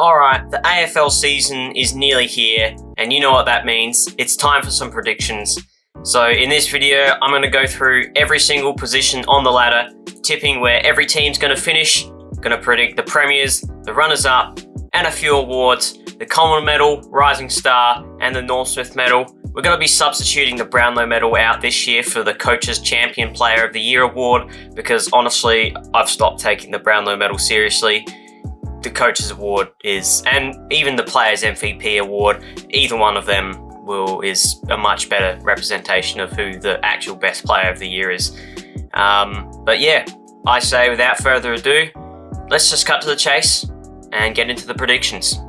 Alright, the AFL season is nearly here, and you know what that means. It's time for some predictions. So in this video, I'm going to go through every single position on the ladder, tipping where every team's going to finish, going to predict the premiers, the runners-up, and a few awards, the Coleman Medal, Rising Star, and the Norm Smith Medal. We're going to be substituting the Brownlow Medal out this year for the Coach's Champion Player of the Year award, because honestly, I've stopped taking the Brownlow Medal seriously. The Coach's Award is, and even the Players MVP Award, either one of them is a much better representation of who the actual best player of the year is. But yeah, I say without further ado, let's just cut to the chase and get into the predictions.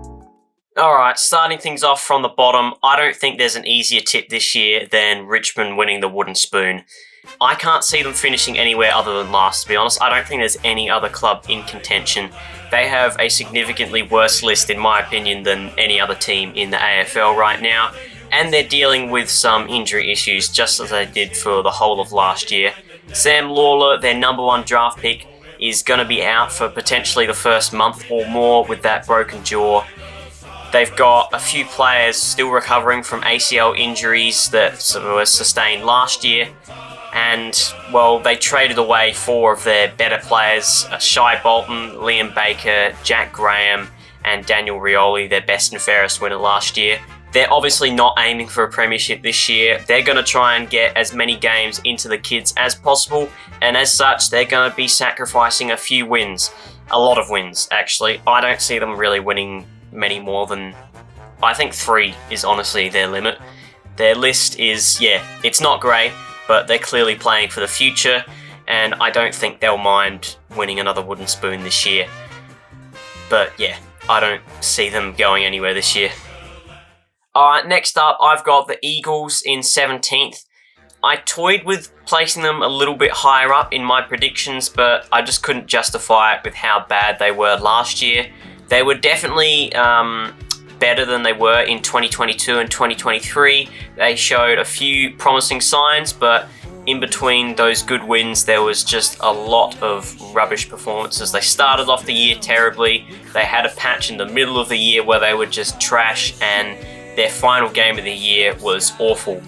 Alright, starting things off from the bottom, I don't think there's an easier tip this year than Richmond winning the wooden spoon. I can't see them finishing anywhere other than last, to be honest. I don't think there's any other club in contention. They have a significantly worse list, in my opinion, than any other team in the AFL right now, and they're dealing with some injury issues, just as they did for the whole of last year. Sam Lawler, their number one draft pick, is going to be out for potentially the first month or more with that broken jaw. They've got a few players still recovering from ACL injuries that were sustained last year. And, well, they traded away 4 of their better players, Shai Bolton, Liam Baker, Jack Graham, and Daniel Rioli, their best and fairest winner last year. They're obviously not aiming for a premiership this year. They're going to try and get as many games into the kids as possible, and as such, they're going to be sacrificing a few wins. A lot of wins, actually. I don't see them really winning many more than, I think 3 is honestly their limit. Their list is, it's not great, but they're clearly playing for the future, and I don't think they'll mind winning another wooden spoon this year. But yeah, I don't see them going anywhere this year. Alright, next up, I've got the Eagles in 17th. I toyed with placing them a little bit higher up in my predictions, but I just couldn't justify it with how bad they were last year. They were definitely better than they were in 2022 and 2023. They showed a few promising signs, but in between those good wins, there was just a lot of rubbish performances. They started off the year terribly. They had a patch in the middle of the year where they were just trash, and their final game of the year was awful.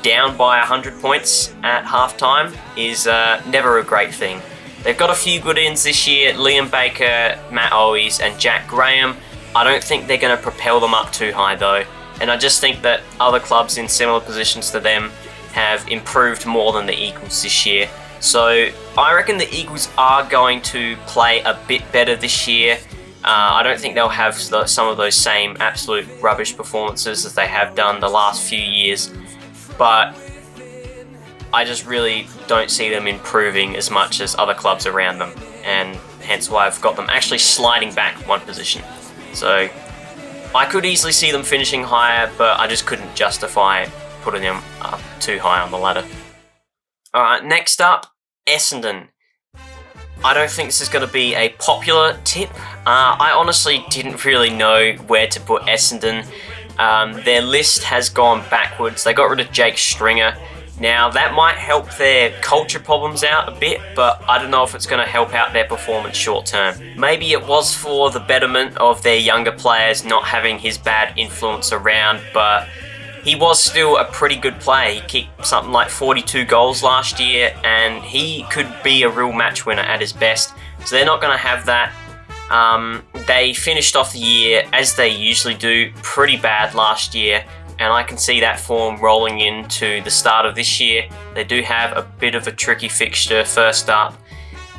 Down by 100 points at halftime is never a great thing. They've got a few good ins this year, Liam Baker, Matt Owies, and Jack Graham. I don't think they're going to propel them up too high though, and I just think that other clubs in similar positions to them have improved more than the Eagles this year. So I reckon the Eagles are going to play a bit better this year. I don't think they'll have some of those same absolute rubbish performances as they have done the last few years, but I just really don't see them improving as much as other clubs around them, and hence why I've got them actually sliding back one position. So I could easily see them finishing higher, but I just couldn't justify putting them up too high on the ladder. Alright, next up, Essendon. I don't think this is going to be a popular tip. I honestly didn't really know where to put Essendon. Their list has gone backwards. They got rid of Jake Stringer. Now, that might help their culture problems out a bit, but I don't know if it's going to help out their performance short term. Maybe it was for the betterment of their younger players not having his bad influence around, but he was still a pretty good player. He kicked something like 42 goals last year, and he could be a real match winner at his best. So they're not going to have that. They finished off the year, as they usually do, pretty bad last year, and I can see that form rolling into the start of this year. They do have a bit of a tricky fixture first up,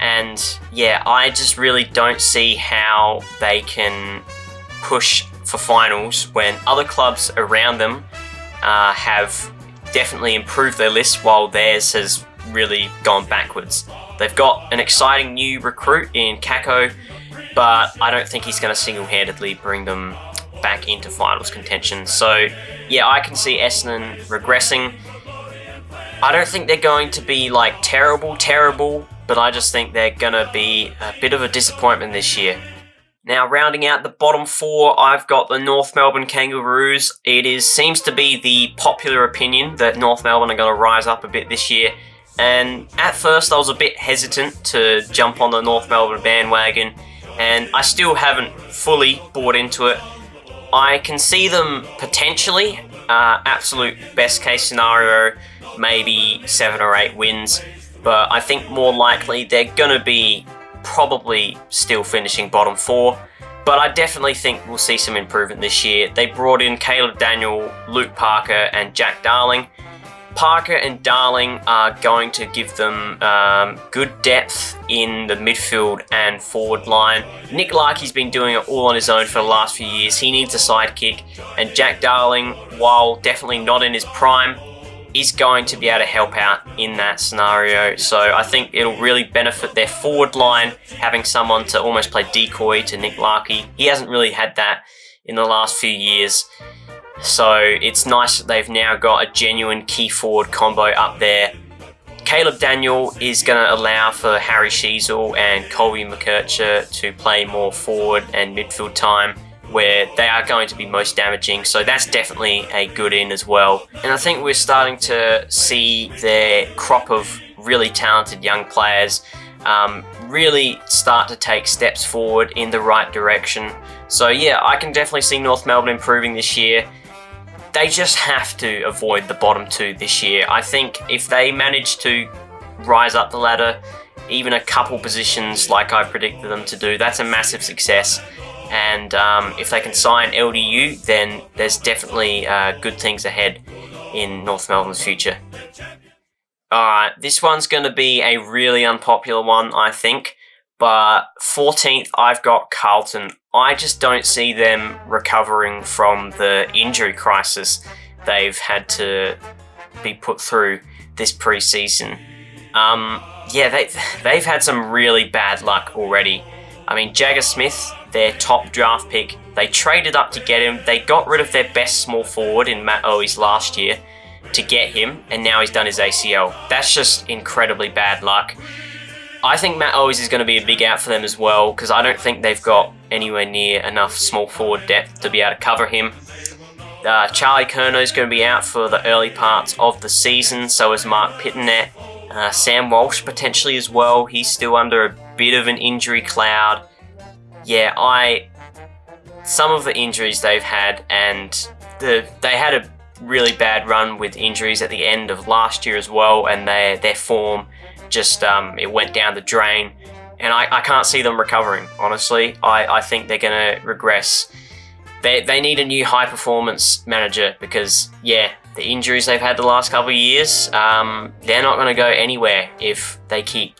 and yeah, I just really don't see how they can push for finals when other clubs around them have definitely improved their list while theirs has really gone backwards. They've got an exciting new recruit in Kako, but I don't think he's going to single-handedly bring them back into finals contention. So yeah, I can see Essendon regressing. I don't think they're going to be like terrible, but I just think they're going to be a bit of a disappointment this year. Now, rounding out the bottom 4, I've got the North Melbourne Kangaroos. It seems to be the popular opinion that North Melbourne are going to rise up a bit this year. And at first, I was a bit hesitant to jump on the North Melbourne bandwagon. and I still haven't fully bought into it. I can see them potentially, absolute best case scenario, maybe 7 or 8 wins, but I think more likely they're going to be probably still finishing bottom 4. But I definitely think we'll see some improvement this year. They brought in Caleb Daniel, Luke Parker, and Jack Darling. Parker and Darling are going to give them good depth in the midfield and forward line. Nick Larkey's been doing it all on his own for the last few years. He needs a sidekick, and Jack Darling, while definitely not in his prime, is going to be able to help out in that scenario. So I think it'll really benefit their forward line, having someone to almost play decoy to Nick Larkey. He hasn't really had that in the last few years. So it's nice that they've now got a genuine key forward combo up there. Caleb Daniel is going to allow for Harry Sheasel and Colby McKercher to play more forward and midfield time, where they are going to be most damaging. So that's definitely a good in as well. And I think we're starting to see their crop of really talented young players really start to take steps forward in the right direction. So yeah, I can definitely see North Melbourne improving this year. They just have to avoid the bottom 2 this year. I think if they manage to rise up the ladder, even a couple positions like I predicted them to do, that's a massive success. And if they can sign LDU, then there's definitely good things ahead in North Melbourne's future. Alright, this one's going to be a really unpopular one, I think. But 14th, I've got Carlton. I just don't see them recovering from the injury crisis they've had to be put through this pre-season. They've had some really bad luck already. I mean, Jagger Smith, their top draft pick, they traded up to get him. They got rid of their best small forward in Matt Owies last year to get him, and now he's done his ACL. That's just incredibly bad luck. I think Matt Owies is going to be a big out for them as well, because I don't think they've got anywhere near enough small forward depth to be able to cover him. Charlie Curnow is going to be out for the early parts of the season, so is Mark Pittonet. Sam Walsh potentially as well. He's still under a bit of an injury cloud. Yeah, some of the injuries they've had, and they had a really bad run with injuries at the end of last year as well, and their form just it went down the drain, and I can't see them recovering, honestly. I think they're going to regress. They need a new high performance manager, because the injuries they've had the last couple of years, they're not going to go anywhere if they keep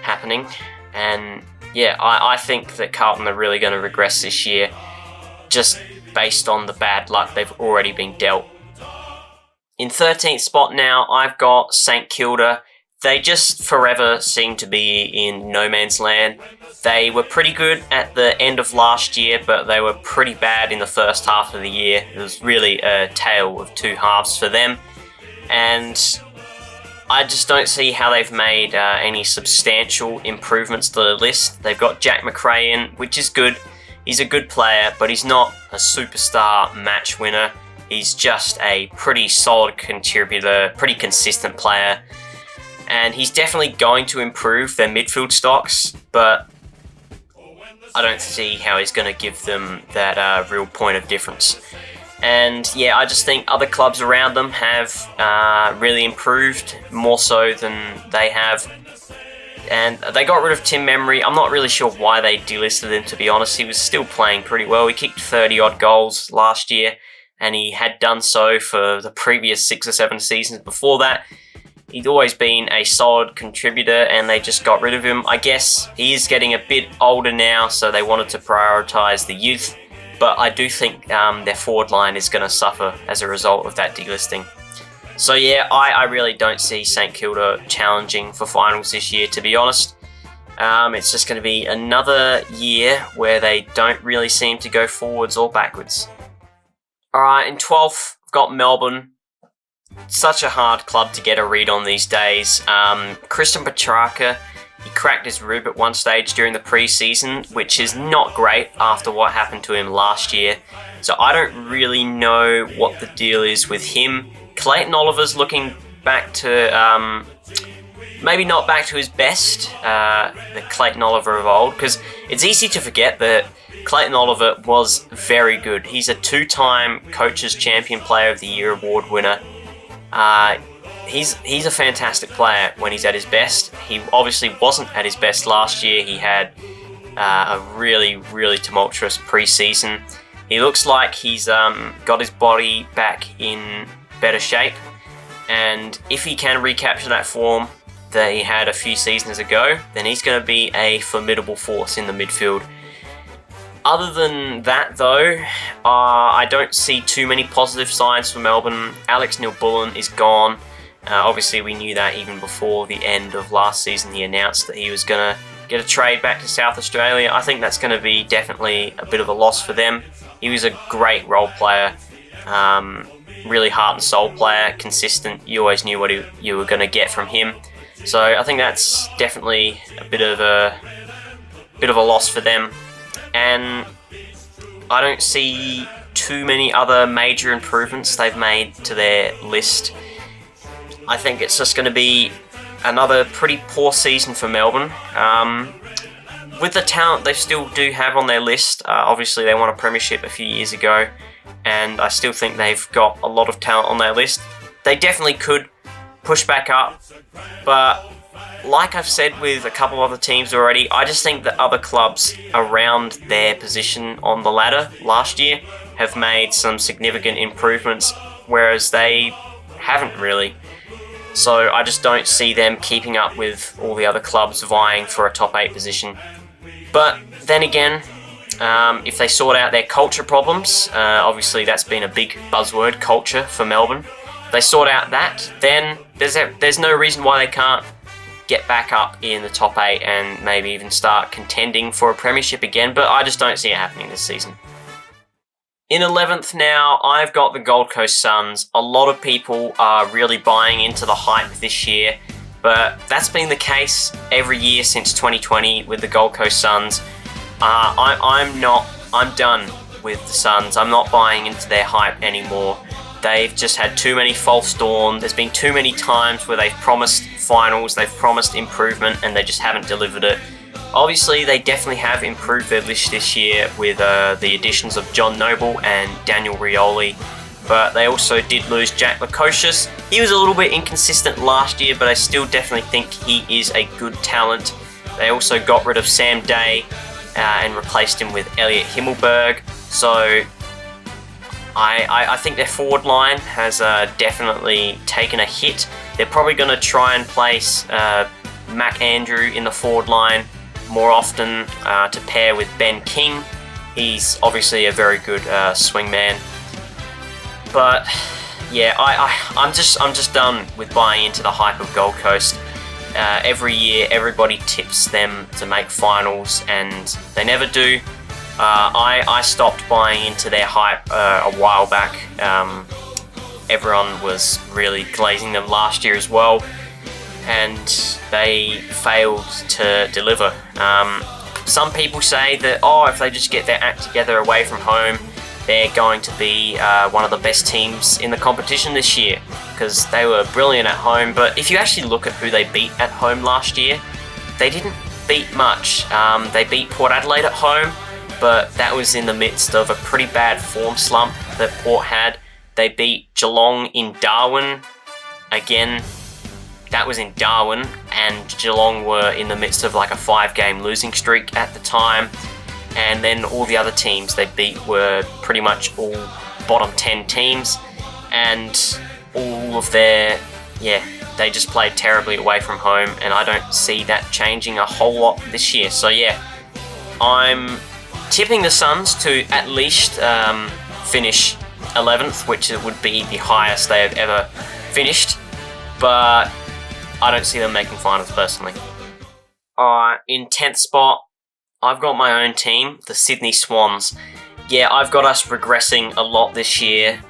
happening. And I think that Carlton are really going to regress this year, just based on the bad luck they've already been dealt. In 13th spot now, I've got St Kilda. They just forever seem to be in no man's land. They were pretty good at the end of last year, but they were pretty bad in the first half of the year. It was really a tale of two halves for them. And I just don't see how they've made any substantial improvements to the list. They've got Jack McRae in, which is good. He's a good player, but he's not a superstar match winner. He's just a pretty solid contributor, pretty consistent player. And he's definitely going to improve their midfield stocks, but I don't see how he's going to give them that real point of difference. And I just think other clubs around them have really improved, more so than they have. And they got rid of Tim Memory. I'm not really sure why they delisted him, to be honest. He was still playing pretty well. He kicked 30-odd goals last year, and he had done so for the previous 6 or 7 seasons before that. He'd always been a solid contributor, and they just got rid of him. I guess he is getting a bit older now, so they wanted to prioritise the youth. But I do think their forward line is going to suffer as a result of that delisting. So I really don't see St Kilda challenging for finals this year, to be honest. It's just going to be another year where they don't really seem to go forwards or backwards. Alright, in 12th, I've got Melbourne. Such a hard club to get a read on these days. Christian Petrarca, he cracked his rib at one stage during the pre-season, which is not great after what happened to him last year. So I don't really know what the deal is with him. Clayton Oliver's looking back to, maybe not back to his best, the Clayton Oliver of old, because it's easy to forget that Clayton Oliver was very good. He's a 2-time Coaches Champion Player of the Year award winner. He's a fantastic player when he's at his best. He obviously wasn't at his best last year. He had a really, really tumultuous preseason. He looks like he's got his body back in better shape, and if he can recapture that form that he had a few seasons ago, then he's going to be a formidable force in the midfield. Other than that, though, I don't see too many positive signs for Melbourne. Alex Neil-Bullen is gone. Obviously, we knew that even before the end of last season. He announced that he was going to get a trade back to South Australia. I think that's going to be definitely a bit of a loss for them. He was a great role player, really heart and soul player, consistent. You always knew what you were going to get from him. So I think that's definitely a bit of a loss for them. And I don't see too many other major improvements they've made to their list. I think it's just going to be another pretty poor season for Melbourne. With the talent they still do have on their list, obviously they won a premiership a few years ago, and I still think they've got a lot of talent on their list. They definitely could push back up, but like I've said with a couple other teams already, I just think that other clubs around their position on the ladder last year have made some significant improvements, whereas they haven't really. So I just don't see them keeping up with all the other clubs vying for a top 8 position. But then again, if they sort out their culture problems, obviously that's been a big buzzword, culture, for Melbourne. If they sort out that, then there's no reason why they can't get back up in the top 8 and maybe even start contending for a premiership again, but I just don't see it happening this season. In 11th now, I've got the Gold Coast Suns. A lot of people are really buying into the hype this year, but that's been the case every year since 2020 with the Gold Coast Suns. I'm done with the Suns. I'm not buying into their hype anymore. They've just had too many false dawn. There's been too many times where they've promised finals, they've promised improvement, and they just haven't delivered it. Obviously, they definitely have improved their list this year with the additions of John Noble and Daniel Rioli, but they also did lose Jack Lukosius. He was a little bit inconsistent last year, but I still definitely think he is a good talent. They also got rid of Sam Day and replaced him with Elliot Himmelberg, so I think their forward line has definitely taken a hit. They're probably going to try and place Mac Andrew in the forward line more often to pair with Ben King. He's obviously a very good swingman. But yeah, I'm just done with buying into the hype of Gold Coast. Every year, everybody tips them to make finals, and they never do. I stopped buying into their hype a while back. Everyone was really glazing them last year as well, and they failed to deliver. Some people say that, if they just get their act together away from home, they're going to be one of the best teams in the competition this year, because they were brilliant at home. But if you actually look at who they beat at home last year, they didn't beat much. They beat Port Adelaide at home, but that was in the midst of a pretty bad form slump that Port had. They beat Geelong in Darwin. Again, that was in Darwin, and Geelong were in the midst of like a 5-game losing streak at the time. And then all the other teams they beat were pretty much all bottom 10 teams, and all of their, they just played terribly away from home, and I don't see that changing a whole lot this year. So yeah, I'm tipping the Suns to at least finish 11th, which would be the highest they have ever finished, but I don't see them making finals personally. In 10th spot, I've got my own team, the Sydney Swans. Yeah, I've got us regressing a lot this year.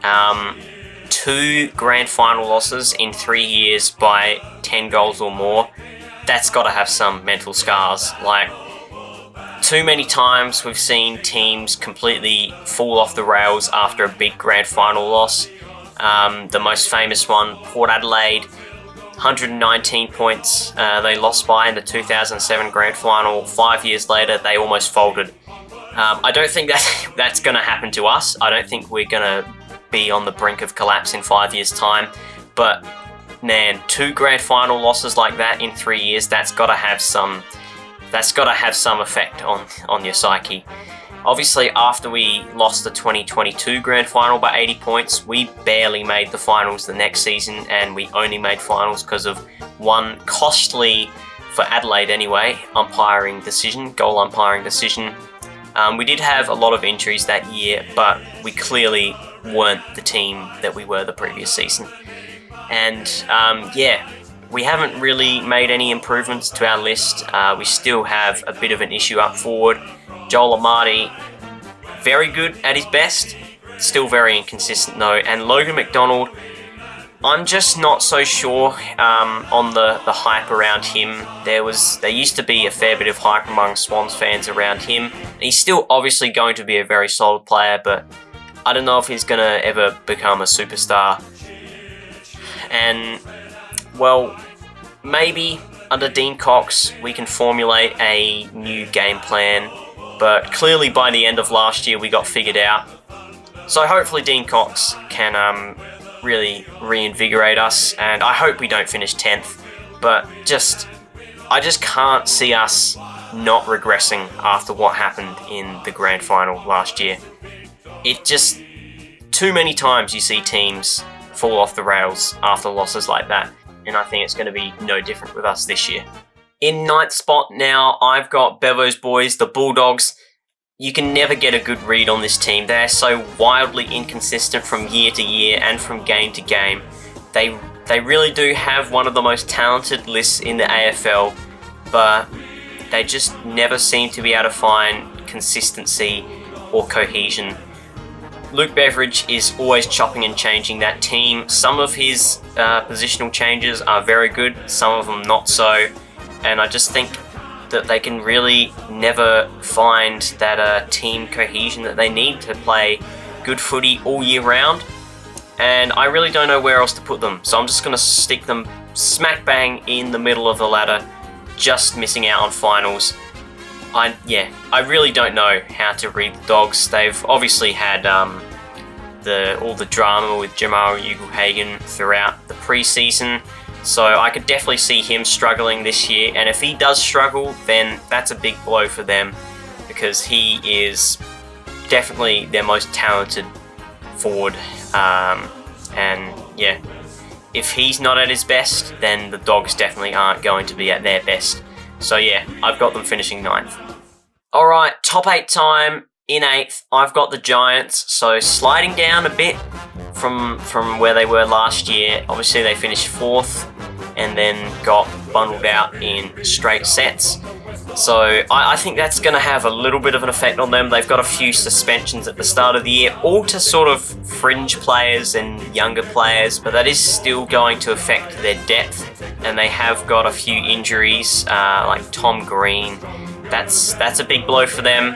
2 grand final losses in 3 years by 10 goals or more. That's got to have some mental scars. Like, too many times we've seen teams completely fall off the rails after a big grand final loss. The most famous one, Port Adelaide. 119 points they lost by in the 2007 Grand Final. 5 years later, they almost folded. I don't think that's going to happen to us. I don't think we're going to be on the brink of collapse in 5 years' time. But man, 2 Grand Final losses like that in 3 years, that's got to have some effect on your psyche. Obviously, after we lost the 2022 Grand Final by 80 points, we barely made the finals the next season, and we only made finals because of one costly, for Adelaide anyway, goal umpiring decision. We did have a lot of injuries that year, but we clearly weren't the team that we were the previous season. And we haven't really made any improvements to our list. We still have a bit of an issue up forward. Joel Amati, very good at his best, still very inconsistent though. And Logan McDonald, I'm just not so sure on the hype around him. There used to be a fair bit of hype among Swans fans around him. He's still obviously going to be a very solid player, but I don't know if he's going to ever become a superstar. And, well, maybe under Dean Cox we can formulate a new game plan, but clearly by the end of last year we got figured out. So hopefully Dean Cox can really reinvigorate us, and I hope we don't finish 10th, but I just can't see us not regressing after what happened in the Grand Final last year. It just, too many times you see teams fall off the rails after losses like that, and I think it's going to be no different with us this year. In 9th spot now, I've got Bevo's boys, the Bulldogs. You can never get a good read on this team. They're so wildly inconsistent from year to year and from game to game. They really do have one of the most talented lists in the AFL, but they just never seem to be able to find consistency or cohesion. Luke Beveridge is always chopping and changing that team. Some of his positional changes are very good, some of them not so. And I just think that they can really never find that team cohesion that they need to play good footy all year round. And I really don't know where else to put them. So I'm just going to stick them smack bang in the middle of the ladder, just missing out on finals. I really don't know how to read the Dogs. They've obviously had all the drama with Jamal Ugle-Hagan throughout the preseason. So I could definitely see him struggling this year, and if he does struggle, then that's a big blow for them, because he is definitely their most talented forward. If he's not at his best, then the Dogs definitely aren't going to be at their best. So yeah, I've got them finishing 9th. Alright, top 8 time. In 8th, I've got the Giants, so sliding down a bit from where they were last year. Obviously they finished 4th and then got bundled out in straight sets. So I think that's going to have a little bit of an effect on them. They've got a few suspensions at the start of the year, all to sort of fringe players and younger players, but that is still going to affect their depth. And they have got a few injuries, like Tom Green. That's a big blow for them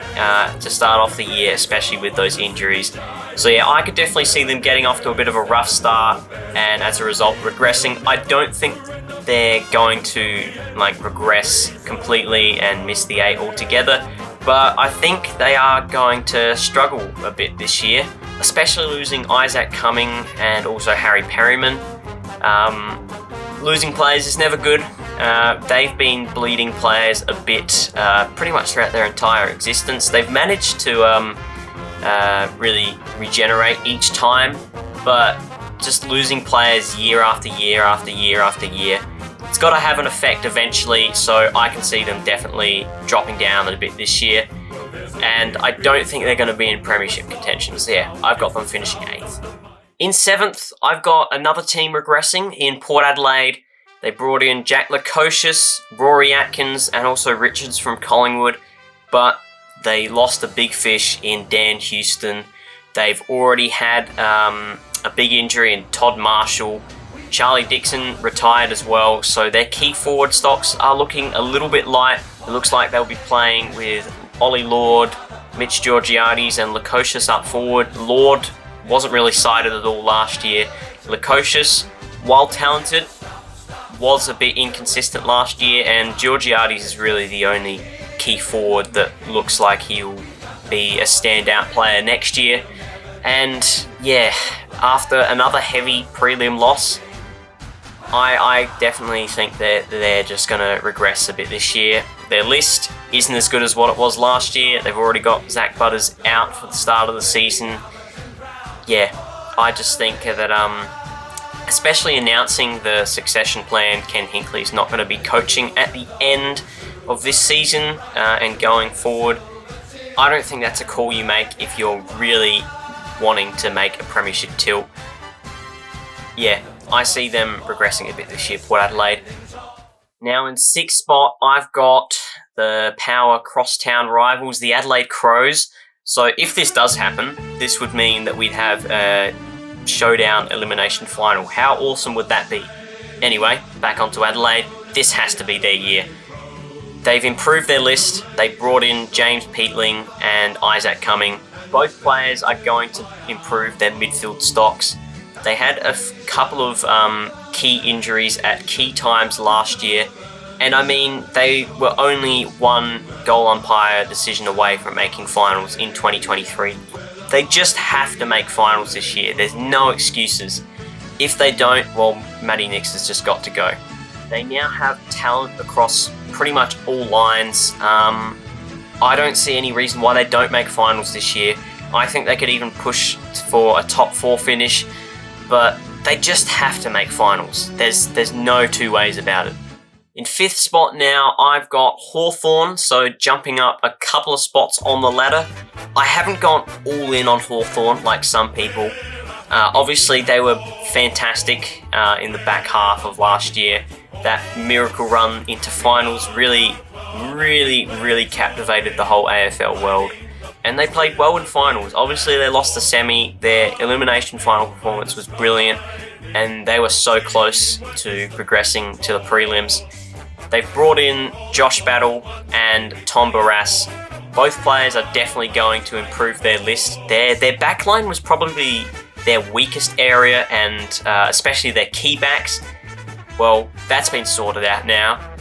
to start off the year, especially with those injuries. So yeah, I could definitely see them getting off to a bit of a rough start, and as a result regressing. I don't think they're going to regress completely and miss the 8 altogether, but I think they are going to struggle a bit this year, especially losing Isaac Cumming and also Harry Perryman. Losing players is never good. They've been bleeding players a bit pretty much throughout their entire existence. They've managed to really regenerate each time, but just losing players year after year after year after year, it's got to have an effect eventually, so I can see them definitely dropping down a bit this year. And I don't think they're going to be in premiership contention. So yeah, I've got them finishing 8th. In 7th, I've got another team regressing in Port Adelaide. They brought in Jack Lukosius, Rory Atkins, and also Richards from Collingwood, but they lost a big fish in Dan Houston. They've already had a big injury in Todd Marshall. Charlie Dixon retired as well, so their key forward stocks are looking a little bit light. It looks like they'll be playing with Ollie Lord, Mitch Georgiades, and Lukosius up forward. Lord wasn't really cited at all last year. Lukosius, while talented, was a bit inconsistent last year, and Georgiades is really the only key forward that looks like he'll be a standout player next year. And yeah, after another heavy prelim loss, I definitely think that they're just going to regress a bit this year. Their list isn't as good as what it was last year. They've already got Zach Butters out for the start of the season. Yeah, I just think that, especially announcing the succession plan, Ken Hinckley's not going to be coaching at the end of this season and going forward. I don't think that's a call you make if you're really wanting to make a premiership tilt. Yeah, I see them regressing a bit this year, Port Adelaide. Now in 6th spot, I've got the power crosstown rivals, the Adelaide Crows. So if this does happen, this would mean that we'd have a showdown elimination final. How awesome would that be? Anyway, back onto Adelaide. This has to be their year. They've improved their list. They brought in James Peatling and Isaac Cumming. Both players are going to improve their midfield stocks. They had a couple of key injuries at key times last year, and I mean, they were only one goal umpire decision away from making finals in 2023. They just have to make finals this year. There's no excuses. If they don't, well, Matty Nix has just got to go. They now have talent across pretty much all lines. I don't see any reason why they don't make finals this year. I think they could even push for a top 4 finish, but they just have to make finals. There's no two ways about it. In 5th spot now, I've got Hawthorn, so jumping up a couple of spots on the ladder. I haven't gone all in on Hawthorn like some people. Obviously, they were fantastic in the back half of last year. That miracle run into finals really captivated the whole AFL world. And they played well in finals. Obviously, they lost the semi. Their elimination final performance was brilliant, and they were so close to progressing to the prelims. They've brought in Josh Battle and Tom Barras. Both players are definitely going to improve their list. Their backline was probably their weakest area, and especially their key backs. Well, that's been sorted out now.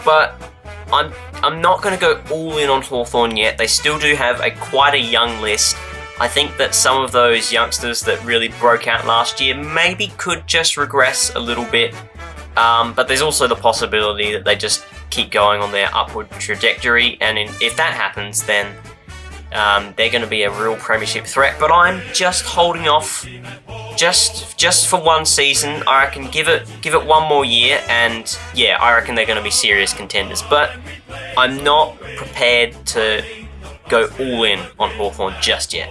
But I'm not going to go all in on Hawthorn yet. They still do have quite a young list. I think that some of those youngsters that really broke out last year maybe could just regress a little bit. But there's also the possibility that they just keep going on their upward trajectory. And if that happens, then they're going to be a real premiership threat. But I'm just holding off just for one season. I reckon give it one more year, and yeah, I reckon they're going to be serious contenders. But I'm not prepared to go all in on Hawthorn just yet.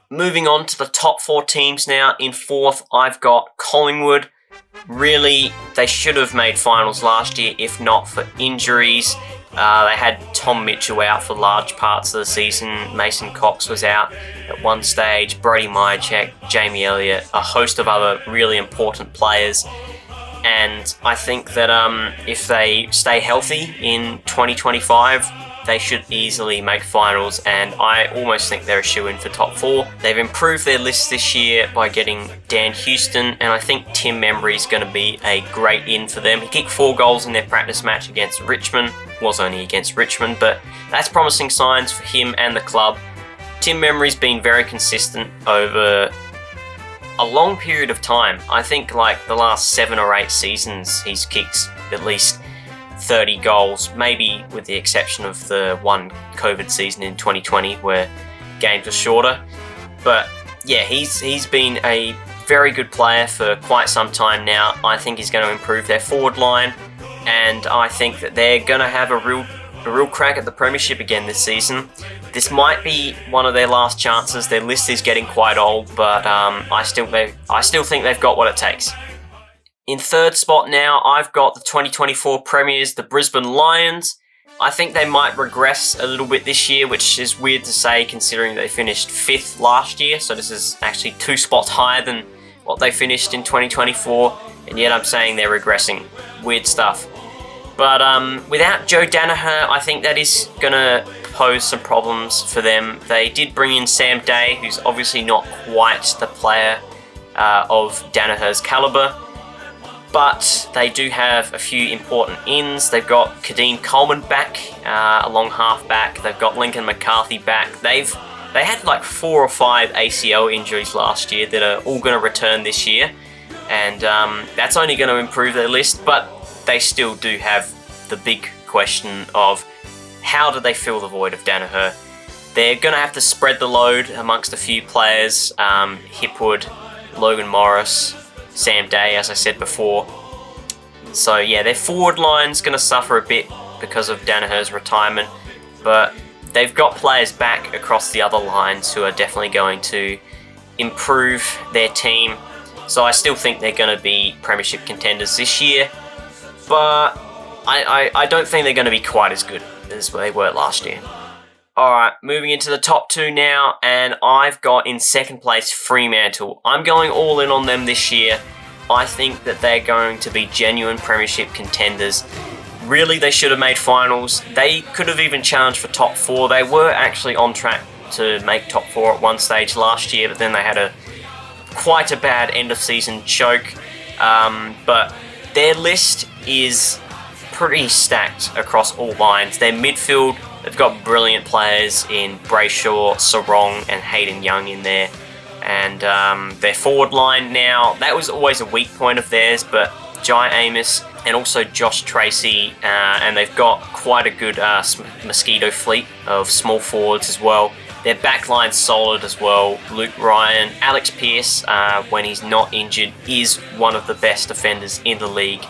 Moving on to the top 4 teams now. In 4th, I've got Collingwood. Really, they should have made finals last year if not for injuries. They had Tom Mitchell out for large parts of the season. Mason Cox was out at one stage. Brody Myercheck, Jamie Elliott, a host of other really important players. And I think that if they stay healthy in 2025, they should easily make finals, and I almost think they're a shoo-in for top 4. They've improved their list this year by getting Dan Houston, and I think Tim Membry's going to be a great in for them. He kicked 4 goals in their practice match against Richmond. Was only against Richmond, but that's promising signs for him and the club. Tim Membry's been very consistent over a long period of time. I think like the last 7 or 8 seasons, he's kicked at least 30 goals, maybe with the exception of the one COVID season in 2020 where games were shorter. But yeah, he's been a very good player for quite some time now. I think he's going to improve their forward line, and I think that they're going to have a real crack at the premiership again this season. This might be one of their last chances. Their list is getting quite old, but I still think they've got what it takes. In 3rd spot now, I've got the 2024 Premiers, the Brisbane Lions. I think they might regress a little bit this year, which is weird to say considering they finished 5th last year. So this is actually 2 spots higher than what they finished in 2024. And yet I'm saying they're regressing. Weird stuff. But without Joe Danaher, I think that is going to pose some problems for them. They did bring in Sam Day, who's obviously not quite the player of Danaher's calibre. but they do have a few important ins. They've got Kadeem Coleman back, along half-back. They've got Lincoln McCarthy back. They had like 4 or 5 ACL injuries last year that are all going to return this year, and that's only going to improve their list, but they still do have the big question of how do they fill the void of Danaher. They're going to have to spread the load amongst a few players, Hipwood, Logan Morris, Sam Day, as I said before. So yeah, their forward line's going to suffer a bit because of Danaher's retirement, but they've got players back across the other lines who are definitely going to improve their team. So I still think they're going to be premiership contenders this year, but I don't think they're going to be quite as good as they were last year. Alright, moving into the top 2 now, and I've got in second place Fremantle. I'm going all in on them this year. I think that they're going to be genuine premiership contenders. Really, they should have made finals. They could have even challenged for top 4. They were actually on track to make top 4 at one stage last year, but then they had quite a bad end of season choke. But their list is pretty stacked across all lines. Their midfield, they've got brilliant players in Brayshaw, Sarong and Hayden Young in there. And their forward line now, that was always a weak point of theirs, but Jai Amos and also Josh Tracy, and they've got quite a good mosquito fleet of small forwards as well. Their backline's solid as well. Luke Ryan, Alex Pearce, when he's not injured, is one of the best defenders in the league.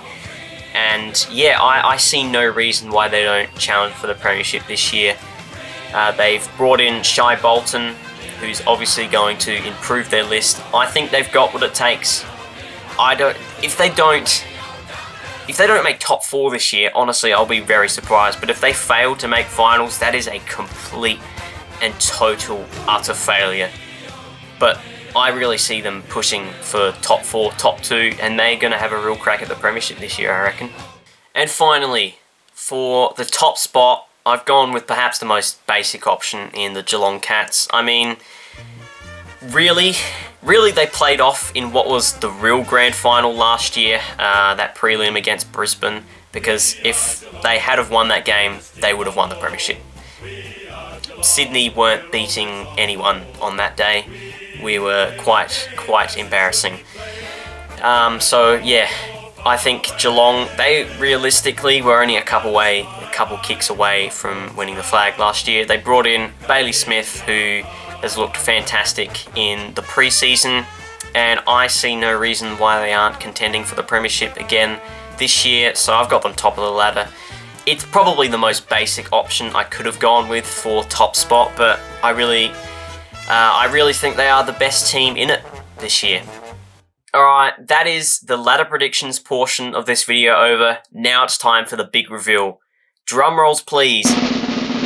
And yeah, I see no reason why they don't challenge for the premiership this year. They've brought in Shai Bolton, who's obviously going to improve their list. I think they've got what it takes. If they don't make top 4 this year, honestly, I'll be very surprised. But if they fail to make finals, that is a complete and total utter failure. But I really see them pushing for top 4, top 2, and they're going to have a real crack at the premiership this year, I reckon. And finally, for the top spot, I've gone with perhaps the most basic option in the Geelong Cats. I mean, really they played off in what was the real grand final last year, that prelim against Brisbane, because if they had have won that game, they would have won the premiership. Sydney weren't beating anyone on that day. We were quite embarrassing. So yeah, I think Geelong, they realistically were only a couple kicks away from winning the flag last year. They brought in Bailey Smith, who has looked fantastic in the pre-season, and I see no reason why they aren't contending for the premiership again this year, so I've got them top of the ladder. It's probably the most basic option I could have gone with for top spot, but I really think they are the best team in it this year. Alright, that is the ladder predictions portion of this video over. Now it's time for the big reveal. Drum rolls please.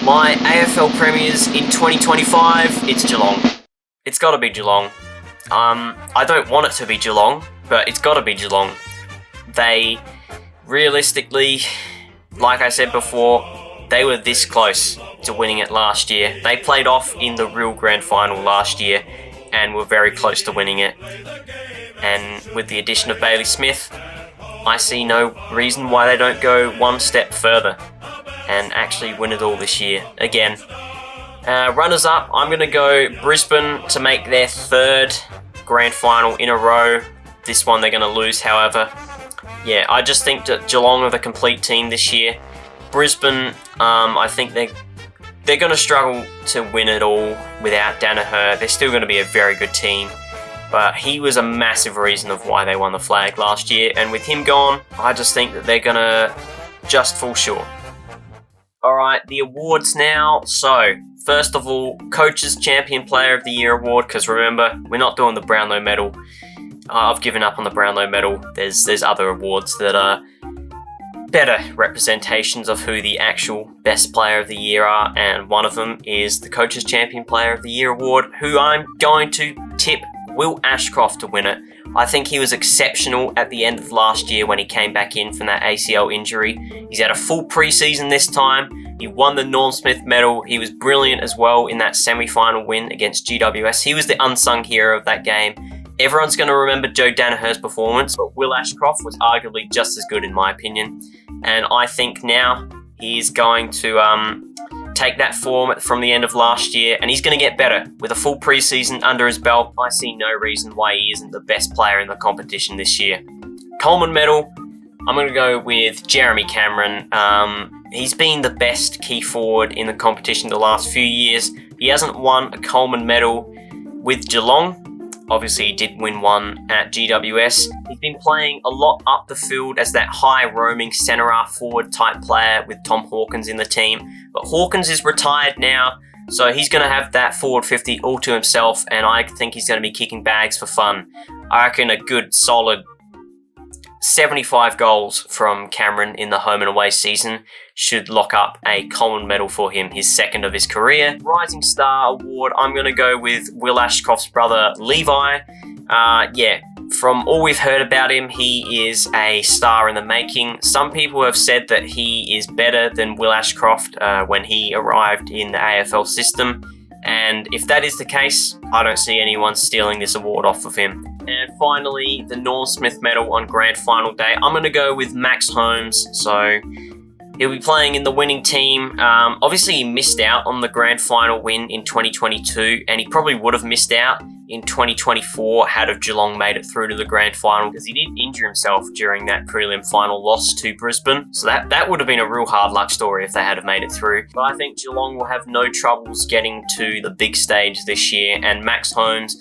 My AFL premiers in 2025, it's Geelong. It's gotta be Geelong. I don't want it to be Geelong, but it's gotta be Geelong. They, realistically, like I said before, they were this close to winning it last year. They played off in the real grand final last year and were very close to winning it. And with the addition of Bailey Smith, I see no reason why they don't go one step further and actually win it all this year again. Runners up, I'm going to go Brisbane to make their 3rd grand final in a row. This one they're going to lose, however. Yeah, I just think that Geelong are the complete team this year. Brisbane, I think they're going to struggle to win it all without Danaher. They're still going to be a very good team, but he was a massive reason of why they won the flag last year, and with him gone, I just think that they're going to just fall short. Alright, the awards now. So, first of all, Coach's Champion Player of the Year award, because remember, we're not doing the Brownlow medal. I've given up on the Brownlow medal. There's other awards that are better representations of who the actual best player of the year are, and one of them is the Coach's Champion Player of the Year award, who I'm going to tip Will Ashcroft to win it. I think he was exceptional at the end of last year when he came back in from that ACL injury. He's had a full preseason this time. He won the Norm Smith medal. He was brilliant as well in that semi-final win against GWS. He was the unsung hero of that game. everyone's going to remember Joe Danaher's performance, but Will Ashcroft was arguably just as good in my opinion. And I think now he is going to take that form from the end of last year, and he's going to get better. With a full preseason under his belt, I see no reason why he isn't the best player in the competition this year. Coleman medal, I'm going to go with Jeremy Cameron. He's been the best key forward in the competition the last few years. He hasn't won a Coleman medal with Geelong. Obviously, he did win one at GWS. He's been playing a lot up the field as that high-roaming centre-half forward type player with Tom Hawkins in the team. But Hawkins is retired now, so he's going to have that forward 50 all to himself, and I think he's going to be kicking bags for fun. I reckon a good, solid 75 goals from Cameron in the home and away season should lock up a Coleman medal for him, his second of his career. Rising Star Award, I'm going to go with Will Ashcroft's brother, Levi. From all we've heard about him, he is a star in the making. Some people have said that he is better than Will Ashcroft when he arrived in the AFL system. And if that is the case, I don't see anyone stealing this award off of him. And finally, the Norm Smith medal on grand final day. I'm going to go with Max Holmes. So he'll be playing in the winning team. Obviously, he missed out on the grand final win in 2022, and he probably would have missed out in 2024 had of Geelong made it through to the grand final, because he did injure himself during that prelim final loss to Brisbane. So that would have been a real hard luck story if they had have made it through. But I think Geelong will have no troubles getting to the big stage this year, and Max Holmes,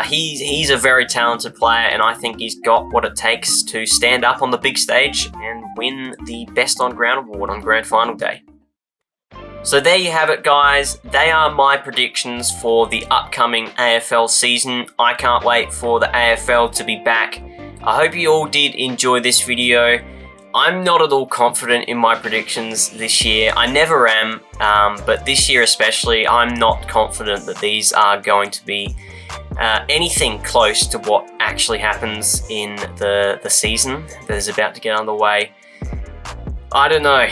he's a very talented player, and I think he's got what it takes to stand up on the big stage and win the Best on Ground award on grand final day. So there you have it, guys. They are my predictions for the upcoming AFL season. I can't wait for the AFL to be back. I hope you all did enjoy this video. I'm not at all confident in my predictions this year. I never am, but this year especially, I'm not confident that these are going to be anything close to what actually happens in the season that is about to get underway. I don't know.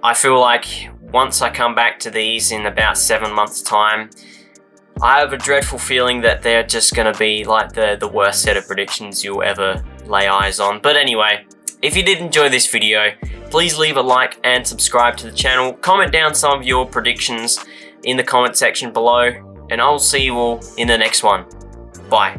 I feel like once I come back to these in about 7 months' time, I have a dreadful feeling that they're just going to be like the worst set of predictions you'll ever lay eyes on. But anyway, if you did enjoy this video, please leave a like and subscribe to the channel. Comment down some of your predictions in the comment section below, and I'll see you all in the next one. Bye.